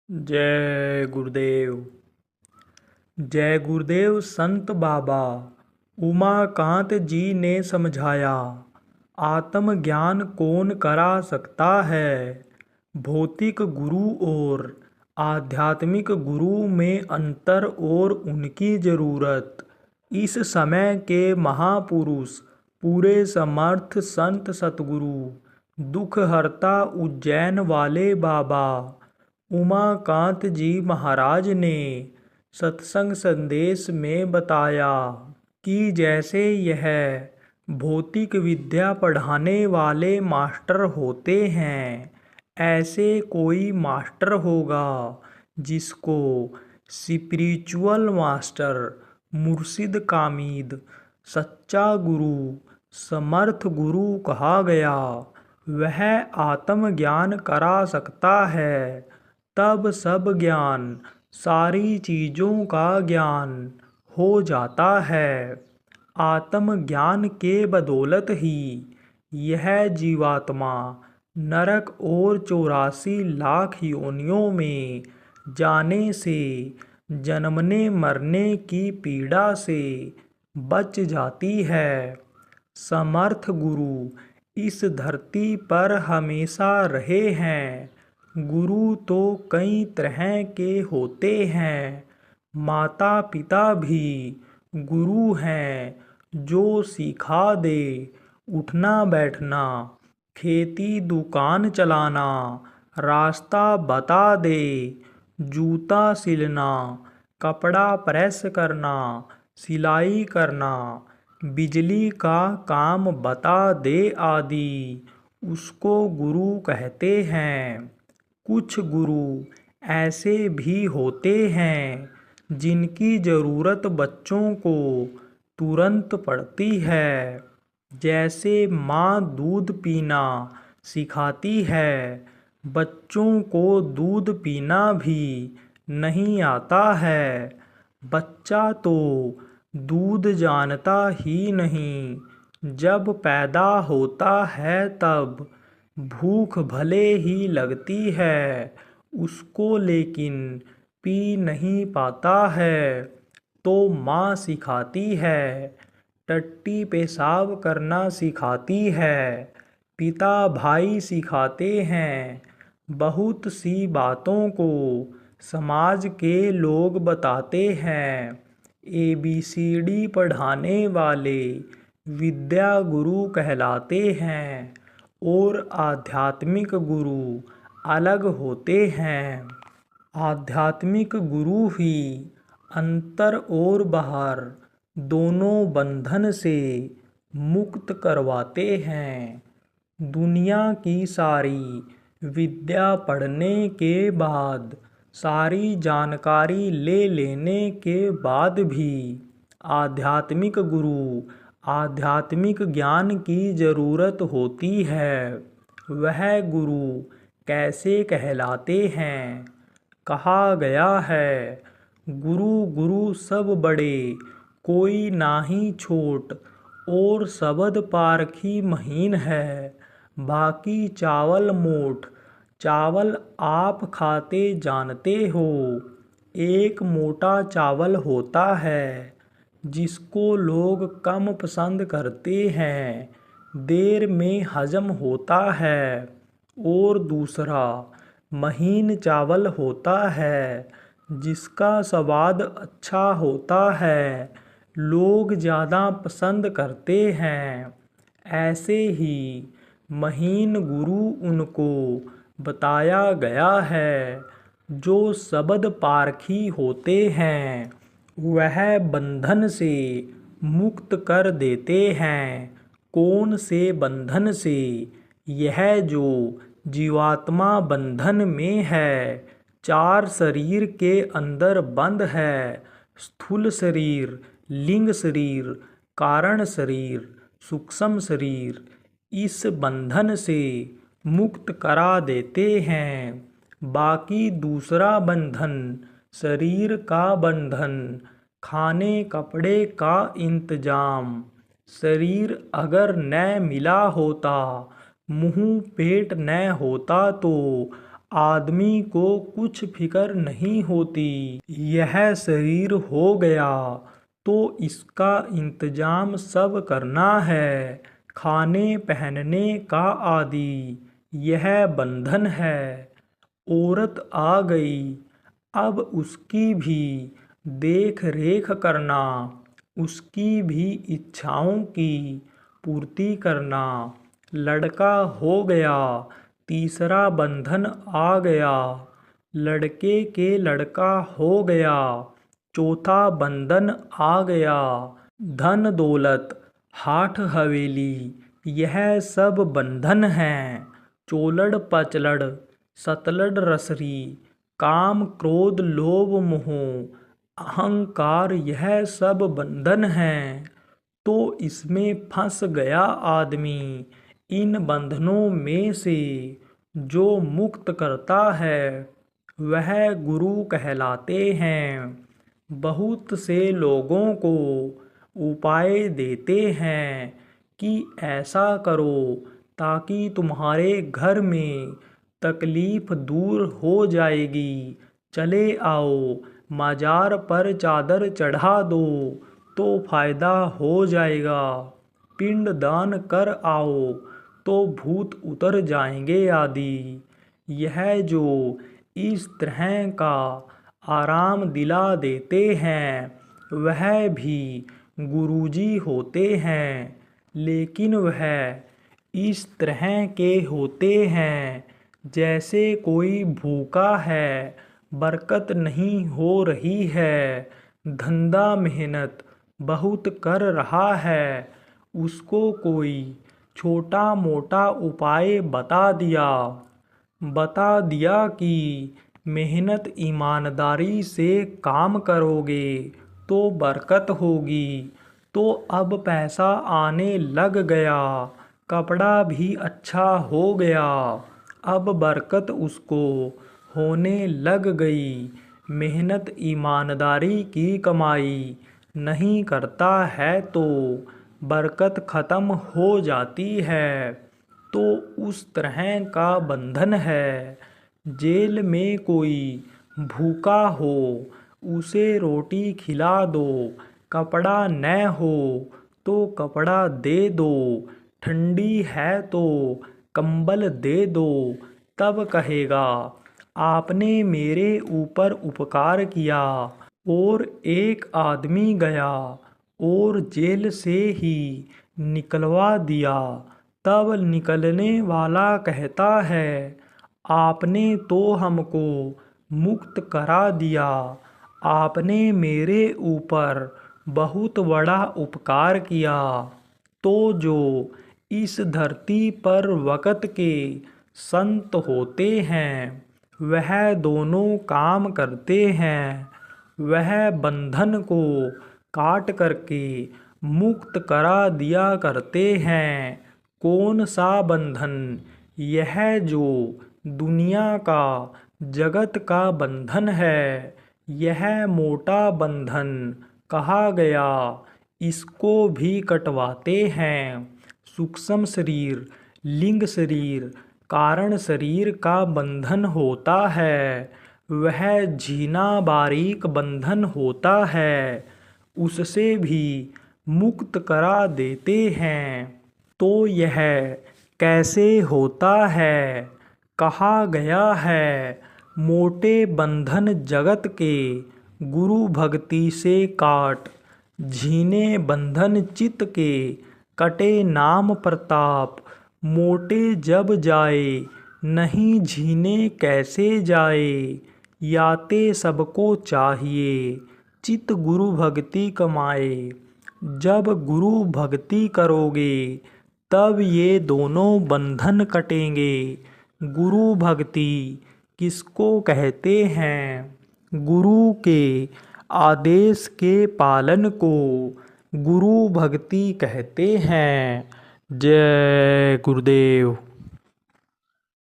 जय गुरुदेव। जय गुरुदेव संत बाबा उमाकांत जी ने समझाया, आत्मज्ञान कौन करा सकता है। भौतिक गुरु और आध्यात्मिक गुरु में अंतर और उनकी ज़रूरत। इस समय के महापुरुष पूरे समर्थ संत सतगुरु दुख हरता उज्जैन वाले बाबा उमाकांत जी महाराज ने सत्संग संदेश में बताया कि जैसे यह भौतिक विद्या पढ़ाने वाले मास्टर होते हैं, ऐसे कोई मास्टर होगा जिसको स्पिरिचुअल मास्टर, मुर्शिद कामिद, सच्चा गुरु, समर्थ गुरु कहा गया। वह आत्मज्ञान करा सकता है। तब सब ज्ञान, सारी चीज़ों का ज्ञान हो जाता है। आत्मज्ञान के बदौलत ही यह जीवात्मा नरक और 84 लाख योनियों में जाने से, जन्मने मरने की पीड़ा से बच जाती है। समर्थ गुरु इस धरती पर हमेशा रहे हैं। गुरु तो कई तरह के होते हैं। माता पिता भी गुरु हैं, जो सिखा दे उठना बैठना, खेती दुकान चलाना, रास्ता बता दे, जूता सिलना, कपड़ा प्रेस करना, सिलाई करना, बिजली का काम बता दे आदि, उसको गुरु कहते हैं। कुछ गुरु ऐसे भी होते हैं जिनकी ज़रूरत बच्चों को तुरंत पड़ती है। जैसे माँ दूध पीना सिखाती है, बच्चों को दूध पीना भी नहीं आता है। बच्चा तो दूध जानता ही नहीं, जब पैदा होता है तब भूख भले ही लगती है उसको, लेकिन पी नहीं पाता है। तो माँ सिखाती है, टट्टी पेशाब करना सिखाती है, पिता भाई सिखाते हैं। बहुत सी बातों को समाज के लोग बताते हैं। ABCD पढ़ाने वाले विद्या गुरु कहलाते हैं और आध्यात्मिक गुरु अलग होते हैं। आध्यात्मिक गुरु ही अंतर और बाहर दोनों बंधन से मुक्त करवाते हैं। दुनिया की सारी विद्या पढ़ने के बाद, सारी जानकारी ले लेने के बाद भी आध्यात्मिक गुरु, आध्यात्मिक ज्ञान की ज़रूरत होती है। वह गुरु कैसे कहलाते हैं? कहा गया है, गुरु गुरु सब बड़े, कोई नाही छोट, और सबद पारखी महीन है। बाकी चावल मोठ, चावल आप खाते जानते हो। एक मोटा चावल होता है जिसको लोग कम पसंद करते हैं, देर में हजम होता है। और दूसरा महीन चावल होता है जिसका स्वाद अच्छा होता है, लोग ज़्यादा पसंद करते हैं। ऐसे ही महीन गुरु उनको बताया गया है जो सबद पारखी होते हैं। वह बंधन से मुक्त कर देते हैं। कौन से बंधन से? यह जो जीवात्मा बंधन में है, 4 शरीर के अंदर बंद है। स्थूल शरीर, लिंग शरीर, कारण शरीर, सूक्ष्म शरीर। इस बंधन से मुक्त करा देते हैं। बाकी दूसरा बंधन, शरीर का बंधन, खाने कपड़े का इंतजाम। शरीर अगर न मिला होता, मुंह पेट न होता तो आदमी को कुछ फिक्र नहीं होती। यह शरीर हो गया तो इसका इंतजाम सब करना है। खाने पहनने का आदि यह बंधन है। औरत आ गई, अब उसकी भी देख रेख करना, उसकी भी इच्छाओं की पूर्ति करना। लड़का हो गया, तीसरा बंधन आ गया। लड़के के लड़का हो गया, चौथा बंधन आ गया। धन दौलत हाथ हवेली यह सब बंधन हैं। चोलड़ पचलड़ सतलड़ रसरी, काम क्रोध लोभ मोह अहंकार यह सब बंधन हैं। तो इसमें फंस गया आदमी। इन बंधनों में से जो मुक्त करता है वह गुरु कहलाते हैं। बहुत से लोगों को उपाय देते हैं कि ऐसा करो ताकि तुम्हारे घर में तकलीफ दूर हो जाएगी। चले आओ, मजार पर चादर चढ़ा दो तो फायदा हो जाएगा। पिंड दान कर आओ तो भूत उतर जाएंगे आदि। यह जो इस तरह का आराम दिला देते हैं वह भी गुरुजी होते हैं। लेकिन वह इस तरह के होते हैं जैसे कोई भूखा है, बरकत नहीं हो रही है, धंधा मेहनत बहुत कर रहा है, उसको कोई छोटा मोटा उपाय बता दिया कि मेहनत ईमानदारी से काम करोगे तो बरकत होगी। तो अब पैसा आने लग गया, कपड़ा भी अच्छा हो गया, अब बरकत उसको होने लग गई। मेहनत ईमानदारी की कमाई नहीं करता है तो बरकत ख़त्म हो जाती है। तो उस तरह का बंधन है। जेल में कोई भूखा हो उसे रोटी खिला दो, कपड़ा न हो तो कपड़ा दे दो, ठंडी है तो कंबल दे दो, तब कहेगा आपने मेरे ऊपर उपकार किया। और एक आदमी गया और जेल से ही निकलवा दिया। तब निकलने वाला कहता है आपने तो हमको मुक्त करा दिया, आपने मेरे ऊपर बहुत बड़ा उपकार किया। तो जो इस धरती पर वक़्त के संत होते हैं वह दोनों काम करते हैं। वह बंधन को काट करके मुक्त करा दिया करते हैं। कौन सा बंधन? यह जो दुनिया का जगत का बंधन है, यह मोटा बंधन कहा गया। इसको भी कटवाते हैं। सूक्ष्म शरीर, लिंग शरीर, कारण शरीर का बंधन होता है, वह झीना बारीक बंधन होता है, उससे भी मुक्त करा देते हैं। तो यह कैसे होता है? कहा गया है मोटे बंधन जगत के गुरु भक्ति से काट, झीने बंधन चित्त के कटे नाम प्रताप। मोटे जब जाए नहीं झीने कैसे जाए, याते सबको चाहिए चित्त गुरु भक्ति कमाए। जब गुरु भक्ति करोगे तब ये दोनों बंधन कटेंगे। गुरु भक्ति किसको कहते हैं? गुरु के आदेश के पालन को गुरु भक्ति कहते हैं। जय गुरुदेव।